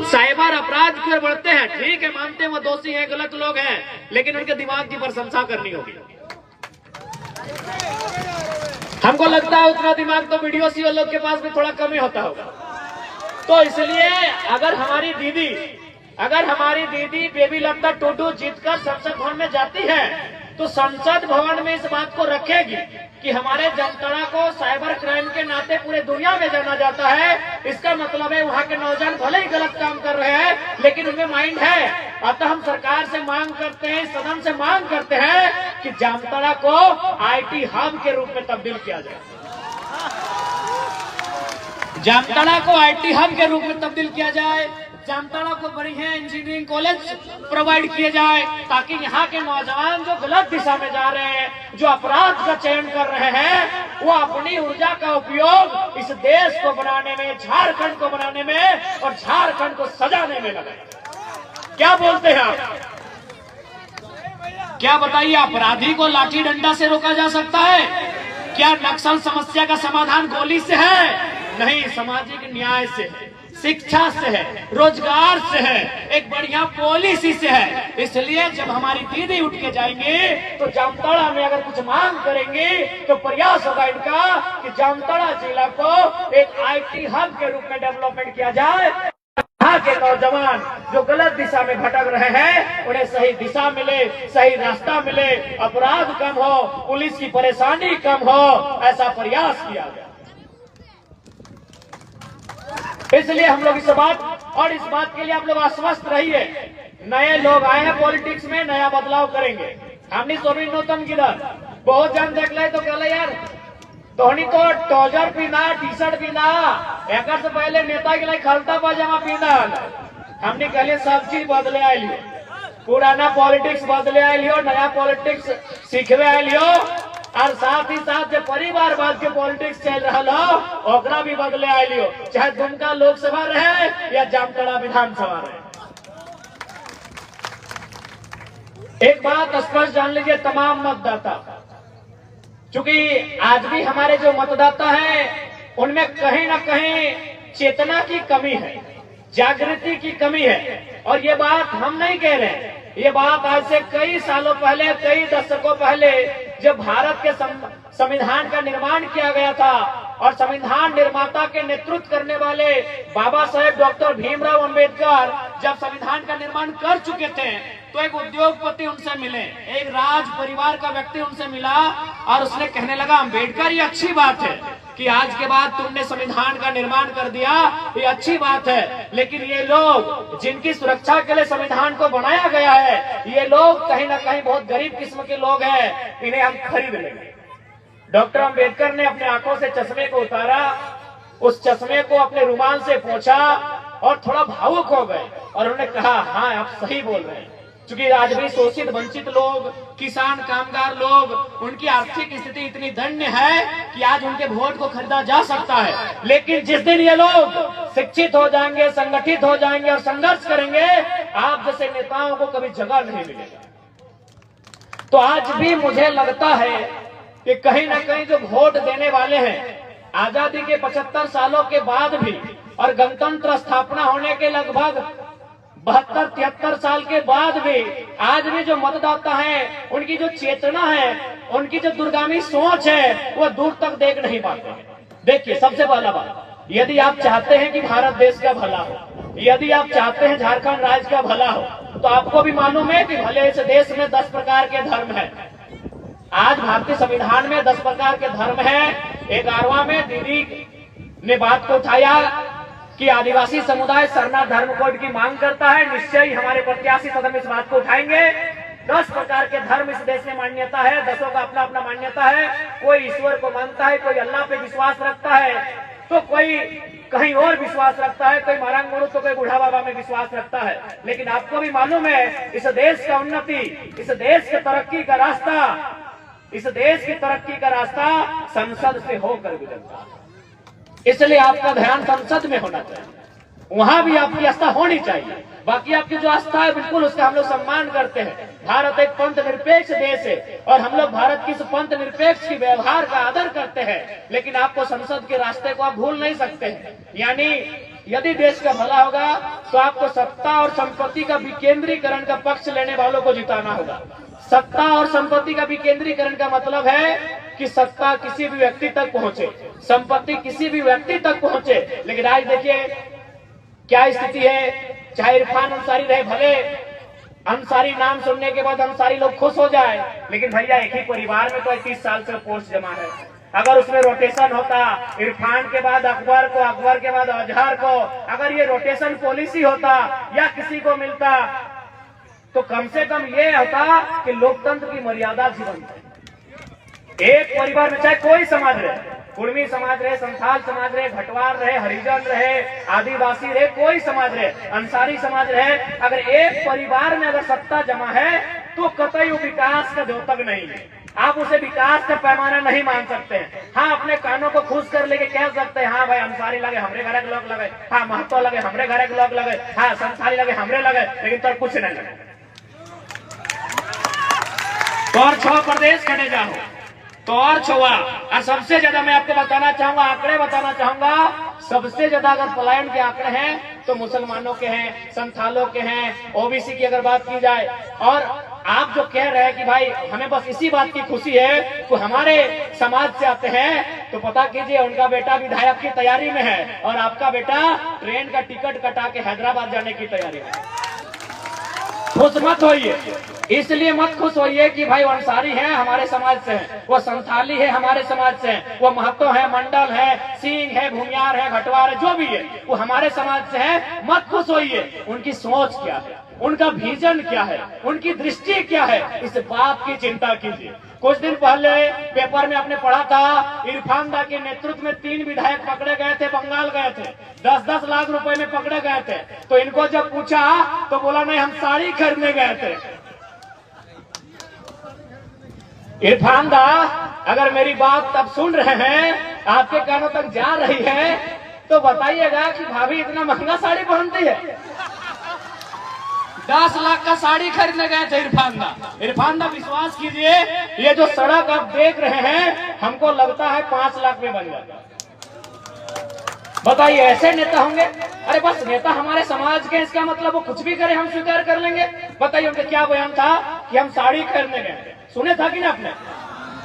Cyber अपराध की ओर बढ़ते हैं। ठीक है, मानते हैं वो दोषी हैं, गलत लोग हैं, लेकिन उनके दिमाग की प्रशंसा करनी होगी। हमको लगता है उतना दिमाग तो वीडियो सी लोग के पास भी थोड़ा कम ही होता होगा। तो इसलिए अगर हमारी दीदी बेबी लता टूडू जीतकर संसद भवन में जाती है तो संसद भवन में इस बात को रखेगी कि हमारे जामताड़ा को साइबर क्राइम के नाते पूरे दुनिया में जाना जाता है। इसका मतलब है वहाँ के नौजवान भले ही गलत काम कर रहे हैं, लेकिन उनमें माइंड है। अतः हम सरकार से मांग करते हैं, सदन से मांग करते हैं कि जामताड़ा को IT हब के रूप में तब्दील किया जाए। जामताड़ा को IT हब के रूप में तब्दील किया जाए। जामताड़ा को बढ़िया इंजीनियरिंग कॉलेज प्रोवाइड किए जाए, ताकि यहाँ के नौजवान जो गलत दिशा में जा रहे हैं, जो अपराध का चयन कर रहे हैं, वो अपनी ऊर्जा का उपयोग इस देश को बनाने में, झारखंड को बनाने में और झारखंड को सजाने में लगाए। क्या बोलते हैं आप? क्या बताइए, अपराधी को लाठी डंडा से रोका जा सकता है? क्या नक्सल समस्या का समाधान गोली से है? नहीं, सामाजिक न्याय से है, शिक्षा से है, रोजगार से है, एक बढ़िया पॉलिसी से है। इसलिए जब हमारी दीदी उठ के जाएंगे तो जामताड़ा में अगर कुछ मांग करेंगे तो प्रयास होगा इनका कि जामताड़ा जिला को एक IT हब के रूप में डेवलपमेंट किया जाए। यहाँ के नौजवान जो गलत दिशा में भटक रहे हैं उन्हें सही दिशा मिले, सही रास्ता मिले, अपराध कम हो, पुलिस की परेशानी कम हो, ऐसा प्रयास किया गया। इसलिए हम लोग इस बात के लिए आप लोग आश्वस्त रहिए। नए लोग आए हैं पॉलिटिक्स में, नया बदलाव करेंगे। हमने सोनी नौतम गिरर बहुत जन देख ले तो कहले यार तोहनी तो ट्राउजर पीना, टी-शर्ट पीना, एक से पहले नेता के लिए खलता पाजामा पीना। हमने कहले सब चीज बदले आइलियो, पुराना पॉलिटिक्स बदले आइलियो, नया पॉलिटिक्स सीखवे आइलियो, और साथ ही साथ जो परिवारवाद के पॉलिटिक्स चल रहा हो ओकरा भी बदले आइलियो, चाहे दुमका लोकसभा रहे या जामताड़ा विधानसभा रहे। एक बात स्पष्ट जान लीजिए तमाम मतदाता, क्योंकि आज भी हमारे जो मतदाता हैं उनमें कहीं ना कहीं चेतना की कमी है, जागृति की कमी है। और ये बात हम नहीं कह रहे हैं, ये बात आज से कई सालों पहले, कई दशकों पहले जब भारत के संविधान का निर्माण किया गया था और संविधान निर्माता के नेतृत्व करने वाले बाबा साहेब डॉक्टर भीमराव अंबेडकर जब संविधान का निर्माण कर चुके थे तो एक उद्योगपति उनसे मिले, एक राज परिवार का व्यक्ति उनसे मिला और उसने कहने लगा अंबेडकर ये अच्छी बात है कि आज के बाद तुमने संविधान का निर्माण कर दिया, ये अच्छी बात है, लेकिन ये लोग जिनकी सुरक्षा के लिए संविधान को बनाया गया है ये लोग कहीं ना कहीं बहुत गरीब किस्म के लोग हैं, इन्हें हम खरीद लेंगे। डॉक्टर अंबेडकर ने अपने आंखों से चश्मे को उतारा, उस चश्मे को अपने रुमाल से पोंछा और थोड़ा भावुक हो गए और उन्होंने कहा हाँ आप सही बोल रहे हैं, क्योंकि आज भी शोषित वंचित लोग, किसान कामगार लोग, उनकी आर्थिक स्थिति इतनी दयनीय है कि आज उनके वोट को खरीदा जा सकता है, लेकिन जिस दिन ये लोग शिक्षित हो जाएंगे, संगठित हो जाएंगे और संघर्ष करेंगे, आप जैसे नेताओं को कभी जगह नहीं मिलेगा। तो आज भी मुझे लगता है कि कहीं ना कहीं जो वोट देने वाले हैं आजादी के 75 सालों के बाद भी और गणतंत्र स्थापना होने के लगभग 72-73 साल के बाद भी आज भी जो मतदाता हैं उनकी जो चेतना है, उनकी जो दूरगामी सोच है वो दूर तक देख नहीं पाते हैं। देखिए सबसे पहला बात, यदि आप चाहते हैं कि भारत देश का भला हो, यदि आप चाहते हैं झारखंड राज्य का भला हो, तो आपको भी मालूम है कि भले इस देश में 10 प्रकार के धर्म है। आज भारतीय संविधान में 10 प्रकार के धर्म है। 11वां में दीदी ने बात को उठाया कि आदिवासी समुदाय सरना धर्म कोड की मांग करता है। निश्चय ही हमारे प्रत्याशी सदन में इस बात को उठाएंगे। 10 प्रकार के धर्म इस देश में मान्यता है, 10 का अपना अपना मान्यता है। कोई ईश्वर को मानता है, कोई अल्लाह पे विश्वास रखता है, तो कोई कहीं और विश्वास रखता है, कोई मारंग मुरु तो कोई बूढ़ा बाबा में विश्वास रखता है। लेकिन आपको भी मालूम है इस देश का उन्नति, इस देश के तरक्की का रास्ता, इस देश की तरक्की का रास्ता संसद से होकर गुजरता है। इसलिए आपका ध्यान संसद में होना चाहिए, वहां भी आपकी आस्था होनी चाहिए। बाकी आपकी जो आस्था है बिल्कुल उसका हम लोग सम्मान करते हैं। भारत एक पंथ निरपेक्ष देश है और हम लोग भारत की इस पंथ निरपेक्ष की व्यवहार का आदर करते हैं, लेकिन आपको संसद के रास्ते को आप भूल नहीं सकते हैं। यानी यदि देश का भला होगा तो आपको सत्ता और संपत्ति का विकेंद्रीकरण का पक्ष लेने वालों को जिताना होगा। सत्ता और संपत्ति का विकेंद्रीकरण का मतलब है कि सत्ता किसी भी व्यक्ति तक पहुंचे, संपत्ति किसी भी व्यक्ति तक पहुंचे। लेकिन आज देखिए क्या स्थिति है। चाहे इरफान अंसारी रहे, भले अंसारी नाम सुनने के बाद अंसारी लोग खुश हो जाए, लेकिन भैया एक ही परिवार में तो 30 साल से पोस्ट जमा है। अगर उसमें रोटेशन होता, इरफान के बाद अकबर को, अकबर के बाद अजहर को, अगर ये रोटेशन पॉलिसी होता या किसी को मिलता तो कम से कम ये होता कि लोकतंत्र की मर्यादा सी बनती। एक परिवार में चाहे कोई समाज रहे, कुर्मी समाज रहे, संथाल समाज रहे, घटवार रहे, हरिजन रहे, आदिवासी रहे, कोई समाज रहे, अंसारी समाज रहे, अगर एक परिवार में अगर सत्ता जमा है तो कतई विकास का द्योतक नहीं है। आप उसे विकास का पैमाना नहीं मान सकते हैं। हाँ, अपने कानों को खुश कर लेके कह सकते हैं हाँ भाई अंसारी लगे हमरे घर के लोग लगे, हाँ महतो लगे हमरे घर के लोग लगे, हाँ संथाली लगे हमरे लगे, लेकिन तो कुछ नहीं लगे। तो और 6 प्रदेश कटे जाओ तो और छुआ। और सबसे ज्यादा मैं आपको बताना चाहूंगा, आंकड़े बताना चाहूंगा, सबसे ज्यादा अगर पलायन के आंकड़े हैं तो मुसलमानों के हैं, संथालों के हैं, ओबीसी की अगर बात की जाए। और आप जो कह रहे हैं कि भाई हमें बस इसी बात की खुशी है तो हमारे समाज से आते हैं, तो पता कीजिए उनका बेटा विधायक की तैयारी में है और आपका बेटा ट्रेन का टिकट कटा के हैदराबाद जाने की तैयारी में। खुश मत होइए, इसलिए मत खुश होइए कि भाई वो अंसारी है हमारे समाज से है, वो संथाली है हमारे समाज से है, वो महतो है, मंडल है, सिंह है, भूमियार है, घटवार है, जो भी है वो हमारे समाज से है। मत खुश होइए। उनकी सोच क्या है, उनका विजन क्या है, उनकी दृष्टि क्या है, इस बात की चिंता कीजिए। कुछ दिन पहले पेपर में आपने पढ़ा था इरफान दा के नेतृत्व में 3 विधायक पकड़े गए थे, बंगाल गए थे, 10-10 लाख रुपए में पकड़े गए थे। तो इनको जब पूछा तो बोला नहीं हम साड़ी खरीदने गए थे। इरफान दा अगर मेरी बात अब सुन रहे हैं, आपके कानों तक जा रही है, तो बताइएगा कि भाभी इतना महंगा साड़ी पहनती है। 10 लाख का साड़ी खरीदने गए थे इरफान दा। इरफान दा विश्वास कीजिए ये जो सड़क आप देख रहे हैं हमको लगता है 5 लाख में बन जाता। बताइए ऐसे नेता होंगे? अरे बस नेता हमारे समाज के, इसका मतलब वो कुछ भी करे हम स्वीकार कर लेंगे। बताइए उनका क्या बयान था कि हम साड़ी खरीदने गए, सुने था कि ना आपने?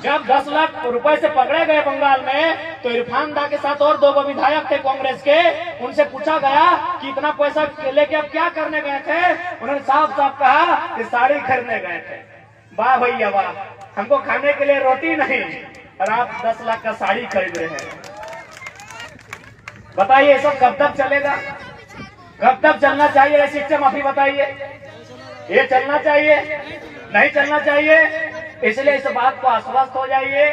जब 10 लाख रुपए से पकड़े गए बंगाल में, तो इरफान दा के साथ और 2 विधायक थे कांग्रेस के, उनसे पूछा गया कि इतना पैसा लेके आप क्या करने गए थे? उन्होंने साफ साफ कहा कि साड़ी खरीदने गए थे। वाह भैया वाह, हमको खाने के लिए रोटी नहीं और आप 10 लाख का साड़ी खरीद रहे हैं। बताइए ये सब कब तक चलेगा? कब तक चलना चाहिए ये सिस्टम? अभी बताइए, ये चलना चाहिए नहीं चलना चाहिए? इसलिए इस बात को आश्वस्त हो जाइए,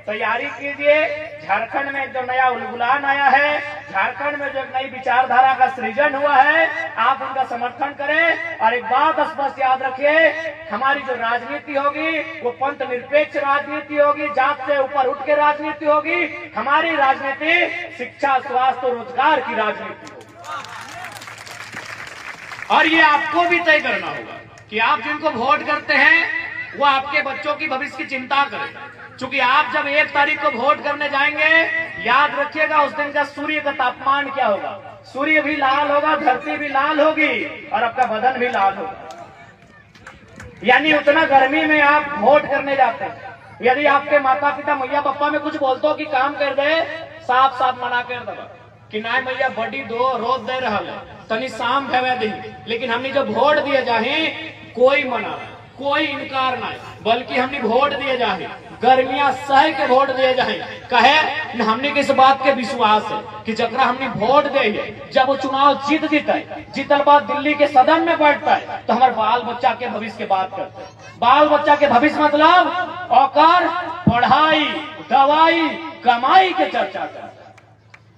तैयारी कीजिए। झारखंड में जो नया उलगुलान आया है, झारखंड में जो नई विचारधारा का सृजन हुआ है, आप उनका समर्थन करें। और एक बात स्पष्ट याद रखिए, हमारी जो राजनीति होगी वो पंथ निरपेक्ष राजनीति होगी, जात से ऊपर उठ के राजनीति होगी। हमारी राजनीति शिक्षा, स्वास्थ्य और रोजगार की राजनीति होगी। और ये आपको भी तय करना होगा कि आप जिनको वोट करते हैं वो आपके बच्चों की भविष्य की चिंता करें। क्योंकि आप जब 1 तारीख को वोट करने जाएंगे, याद रखिएगा उस दिन का सूर्य का तापमान क्या होगा। सूर्य भी लाल होगा, धरती भी लाल होगी और आपका बदन भी लाल होगा। यानी उतना गर्मी में आप वोट करने जाते हैं। यदि आपके माता पिता मैया पप्पा में कुछ बोलते हो कि काम कर दे, साफ साफ मना कर दो कि ना मैया बड़ी दो रोज दे रहा है, तनी शाम भेवे दी। लेकिन हमने जो वोट दिए जाए कोई मना, कोई इनकार नहीं, बल्कि हमने वोट दिए जाए, गर्मियां सह के वोट दिए जाए। कहे हमने किस बात के विश्वास है कि जकरा हमने वोट दे, जब वो चुनाव जीत जीता है, जीतल बाद दिल्ली के सदन में बैठता है, तो हमारे बाल बच्चा के भविष्य की बात करते हैं। बाल बच्चा के भविष्य मतलब औकर पढ़ाई, दवाई, कमाई के चर्चा करते हैं।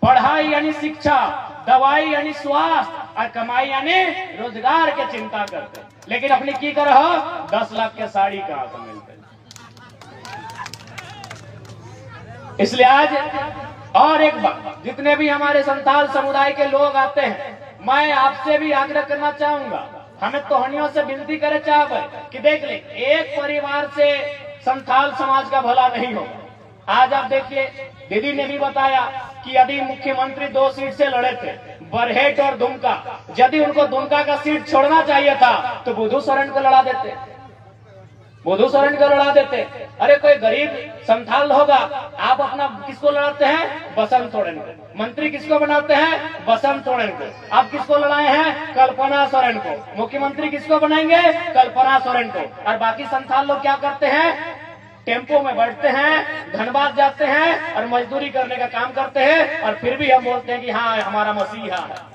पढ़ाई यानी शिक्षा, दवाई यानी स्वास्थ्य और कमाई यानी रोजगार के चिंता करते हैं। लेकिन अपनी की कर 10 लाख के साड़ी कहां से मिलते? इसलिए आज और एक बात, जितने भी हमारे संथाल समुदाय के लोग आते हैं, मैं आपसे भी आग्रह करना चाहूंगा, हमें तोहनियों से विनती करे चाहे कि देख ले, एक परिवार से संथाल समाज का भला नहीं होगा। आज आप देखिए, दीदी ने भी बताया कि यदि मुख्यमंत्री 2 सीट से लड़े थे, बरहेट और दुमका, यदि उनको दुमका का सीट छोड़ना चाहिए था तो बुधू सोरेन को लड़ा देते, बुधू सोरेन को लड़ा देते। अरे कोई गरीब संथाल होगा, आप अपना किसको लड़ाते हैं? बसंत सोरेन को। मंत्री किसको बनाते हैं? बसंत सोरेन को। आप किसको लड़ाए हैं? कल्पना सोरेन को। मुख्यमंत्री किसको बनाएंगे? कल्पना सोरेन को। और बाकी संथाल लोग क्या करते हैं? टेम्पो में बैठते हैं, धनबाद जाते हैं और मजदूरी करने का काम करते हैं, और फिर भी हम बोलते हैं कि हाँ हमारा मसीहा है।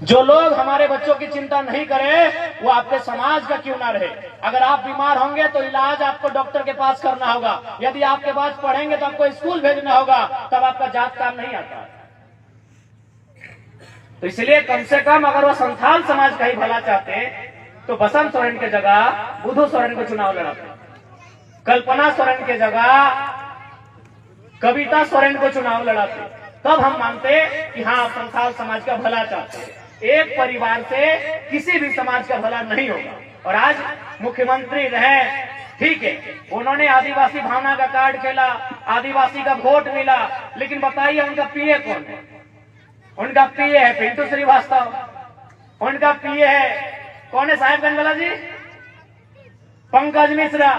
जो लोग हमारे बच्चों की चिंता नहीं करें वो आपके समाज का क्यों ना रहे। अगर आप बीमार होंगे तो इलाज आपको डॉक्टर के पास करना होगा, यदि आपके पास पढ़ेंगे तो आपको स्कूल भेजना होगा, तब आपका जात काम नहीं आता। तो इसलिए कम से कम अगर वो संथाल समाज का ही भला चाहते तो बसंत सोरेन की जगह बुधू सोरेन को चुनाव लड़ाते, कल्पना सोरेन की जगह कविता सोरेन को चुनाव लड़ाते, तब हम मानते कि हाँ संथाल समाज का भला चाहते। एक परिवार से किसी भी समाज का भला नहीं होगा। और आज मुख्यमंत्री रहे, ठीक है, उन्होंने आदिवासी भावना का कार्ड खेला, आदिवासी का वोट मिला, लेकिन बताइए उनका पीए कौन है? उनका पीए है पिंटू श्रीवास्तव, उनका पीए है कौन है साहेबगंज वाला जी? पंकज मिश्रा।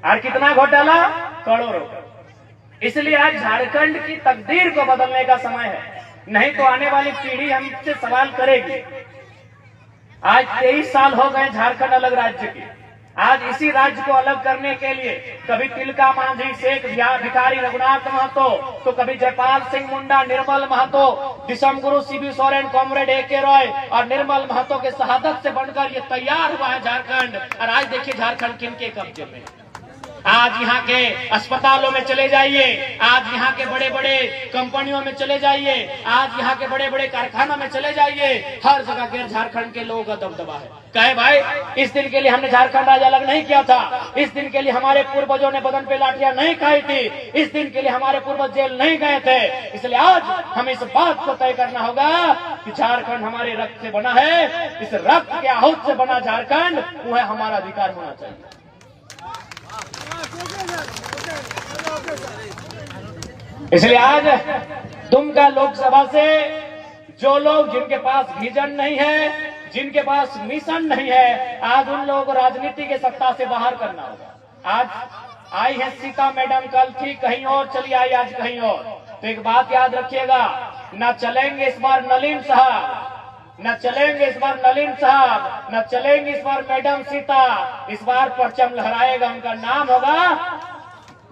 और कितना घोटाला? करोड़ों। इसलिए आज झारखंड की तकदीर को बदलने का समय है, नहीं तो आने वाली पीढ़ी हमसे सवाल करेगी। आज 23 साल हो गए झारखंड अलग राज्य की। आज इसी राज्य को अलग करने के लिए कभी तिलका मांझी, शेख भिखारी रघुनाथ महतो, तो कभी जयपाल सिंह मुंडा, निर्मल महतो, दिसमगुरु सीबी सोरेन, कॉमरेड AK रॉय और निर्मल महतो के शहादत से बनकर ये तैयार हुआ है झारखंड। और आज देखिए झारखंड किनके कब्जे में। आज यहाँ के अस्पतालों में चले जाइए, आज यहाँ के बड़े बड़े कंपनियों में चले जाइए, आज यहाँ के बड़े बड़े कारखानों में चले जाइए, हर जगह के झारखंड के लोगों का दबदबा है। कहे भाई इस दिन के लिए हमने झारखंड राज्य अलग नहीं किया था, इस दिन के लिए हमारे पूर्वजों ने बदन पे लाठियां नहीं खाई थी, इस दिन के लिए हमारे पूर्वज जेल नहीं गए थे। इसलिए आज हमें इस बात को तय करना होगा कि झारखंड हमारे रक्त से बना है, इस रक्त के आहूत से बना झारखंड वो है हमारा अधिकार होना चाहिए। इसलिए आज दुमका लोकसभा से जो लोग जिनके पास विजन नहीं है, जिनके पास मिशन नहीं है, आज उन लोगों को राजनीति के सत्ता से बाहर करना होगा। आज आई है सीता मैडम, कल थी कहीं और चली आई, आज कहीं और। तो एक बात याद रखिएगा, न चलेंगे इस बार नलिन साहब, न चलेंगे इस बार नलिन साहब, न चलेंगे इस बार मैडम सीता, इस बार परचम लहराएगा, उनका नाम होगा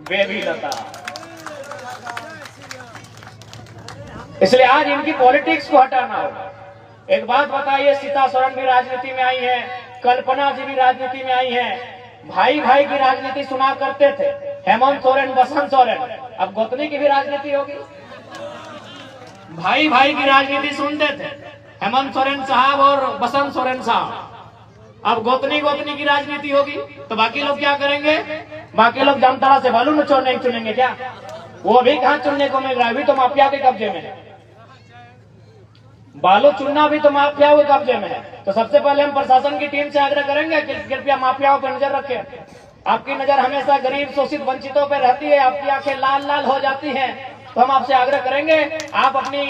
बेबी लता। इसलिए आज इनकी पॉलिटिक्स को हटाना होगा। एक बात बताइए, सीता सोरेन भी राजनीति में आई है, कल्पना जी भी राजनीति में आई हैं, भाई भाई की राजनीति सुना करते थे, हेमंत सोरेन, बसंत सोरेन, अब गोतनी की भी राजनीति होगी। भाई भाई की राजनीति सुनते थे हेमंत सोरेन साहब और बसंत सोरेन साहब, अब गोतनी गोतनी की राजनीति होगी। तो बाकी लोग क्या करेंगे? बाकी लोग जामताड़ा से बालू न नहीं चुनेंगे क्या? वो भी कहाँ चुनने को मिल रहा है, अभी तो माफिया के कब्जे में है, बालू चुनना भी तो माफियाओं के कब्जे में है। तो सबसे पहले हम प्रशासन की टीम से आग्रह करेंगे कि कृपया माफियाओं पर नजर रखें। आपकी नजर हमेशा गरीब, शोषित, वंचितों पर रहती है, आपकी आंखें लाल लाल हो जाती हैं। तो हम आपसे आग्रह करेंगे आप अपनी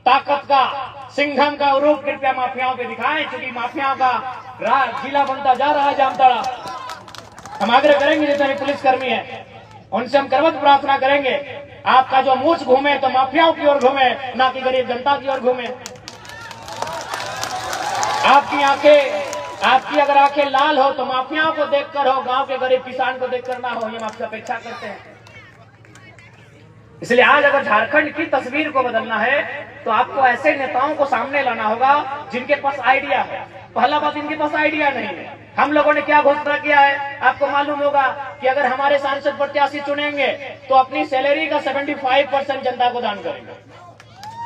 ताकत का, सिंघम का रूप कृपया माफियाओं पे दिखाएं, क्योंकि माफियाओं का जिला बनता जा रहा है जामताड़ा। हम आग्रह करेंगे जितने भी पुलिसकर्मी हैं उनसे हम करवत प्रार्थना करेंगे, आपका जो मूछ घूमे तो माफियाओं की ओर घूमे, ना कि गरीब जनता की ओर घूमे। आपकी अगर आंखें लाल हो तो माफियाओं को देखकर हो, गांव के गरीब किसान को देखकर ना हो, ये हम आपसे अपेक्षा करते हैं। इसलिए आज अगर झारखंड की तस्वीर को बदलना है तो आपको ऐसे नेताओं को सामने लाना होगा जिनके पास आइडिया है। पहला बात, इनके पास आइडिया नहीं है। हम लोगों ने क्या घोषणा किया है, आपको मालूम होगा कि अगर हमारे सांसद प्रत्याशी चुनेंगे तो अपनी सैलरी का 75% जनता को दान करेंगे।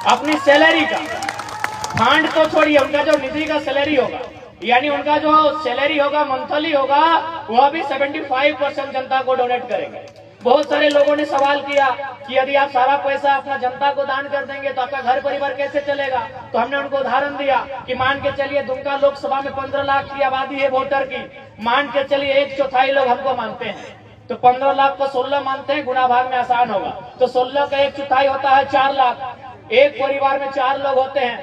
अपनी सैलरी का, फंड तो छोड़िए, उनका जो निधि का सैलरी होगा, यानी उनका जो सैलरी होगा, मंथली होगा, वह भी 75% जनता को डोनेट करेंगे। बहुत सारे लोगों ने सवाल किया कि यदि आप सारा पैसा अपना जनता को दान कर देंगे तो आपका घर परिवार कैसे चलेगा। तो हमने उनको उदाहरण दिया कि मान के चलिए दुमका लोकसभा में 15 लाख की आबादी है वोटर की, मान के चलिए 1/4 लोग हमको मानते हैं, तो 15 लाख को 16 मानते हैं, गुणा भाग में आसान होगा। तो 16 का 1/4 होता है 4 लाख। एक परिवार में 4 लोग होते हैं,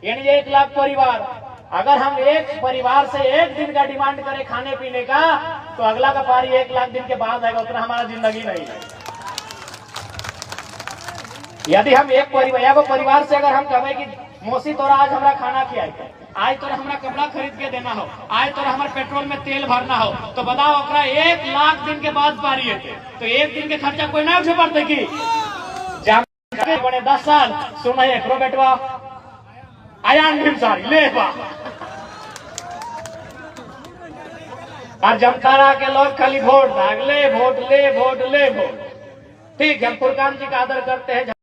यानी 1 लाख परिवार। अगर हम एक परिवार से एक दिन का डिमांड करें खाने पीने का, तो अगला का पारी 1 लाख दिन के बाद आएगा, उतना हमारा जिंदगी नहीं है। यदि हम एक परिवार से अगर हम कहें कि मौसी तोरा आज हमारा खाना खियाई, आज तोरा हमारा कपड़ा खरीद के देना हो, आज तोरा हमारे पेट्रोल में तेल भरना हो, तो बताओ ओकरा 1 लाख दिन के बाद पारी है। तो एक दिन के खर्चा कोई ना उठे पड़ते की बने 10 साल सुना एकरो बेटवा आयान भीम सारी ले बा। और जमतारा के लोग खाली वोट भाग ले, वोट ले, वोट ले, वोट। ठीक है, हम फुरकान जी का आदर करते हैं।